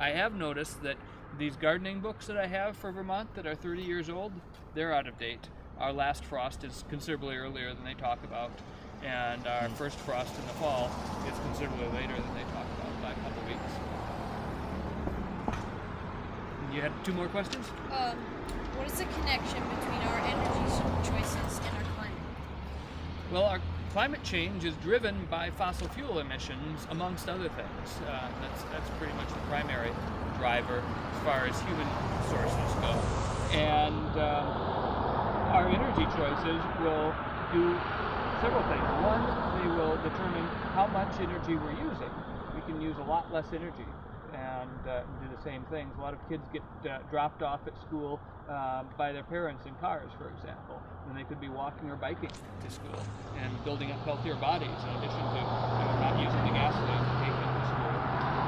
I have noticed that these gardening books that I have for Vermont that are 30 years old, they're out of date. Our last frost is considerably earlier than they talk about, and our first frost in the fall is considerably later than they talk about by a couple weeks. You had 2 more questions? What is the connection between our energy choices and our climate? Well, our climate change is driven by fossil fuel emissions, amongst other things. That's pretty much the primary driver as far as human sources go. And our energy choices will do several things. One, they will determine how much energy we're using. We can use a lot less energy and do the same things. A lot of kids get dropped off at school by their parents in cars, for example, and they could be walking or biking to school and building up healthier bodies in addition to not using the gasoline to take them to school.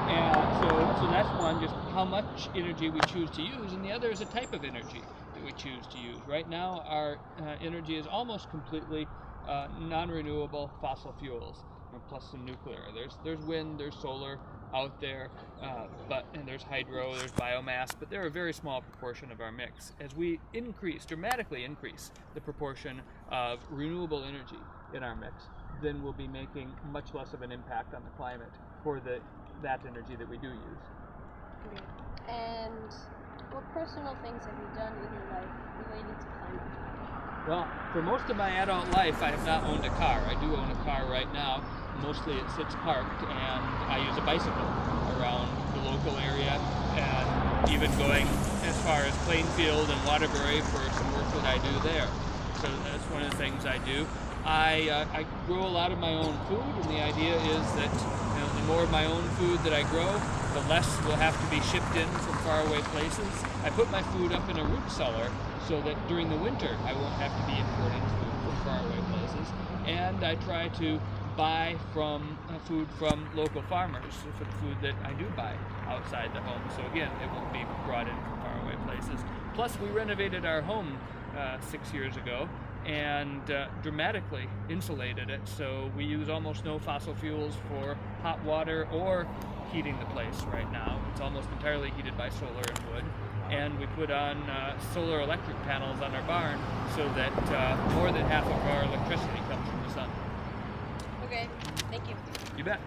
And so that's one, just how much energy we choose to use, and the other is a type of energy that we choose to use. Right now, our energy is almost completely non-renewable fossil fuels, plus some nuclear. There's wind, there's solar out there, and there's hydro, there's biomass, but they're a very small proportion of our mix. As we dramatically increase the proportion of renewable energy in our mix, then we'll be making much less of an impact on the climate for that energy that we do use. Okay. And what personal things have you done in your life related to climate change? Well, for most of my adult life, I have not owned a car. I do own a car right now. Mostly it sits parked, and I use a bicycle around the local area, and even going as far as Plainfield and Waterbury for some work that I do there. So that's one of the things I do. I grow a lot of my own food, and the idea is that the more of my own food that I grow, the less will have to be shipped in from faraway places. I put my food up in a root cellar so that during the winter I won't have to be importing food from faraway places. And I try to buy food from local farmers for the food that I do buy outside the home. So again, it won't be brought in from faraway places. Plus, we renovated our home 6 years ago and dramatically insulated it, so we use almost no fossil fuels for hot water or heating the place right now. It's almost entirely heated by solar and wood, and we put on solar electric panels on our barn so that more than half of our electricity comes from the sun. Okay, thank you. You bet.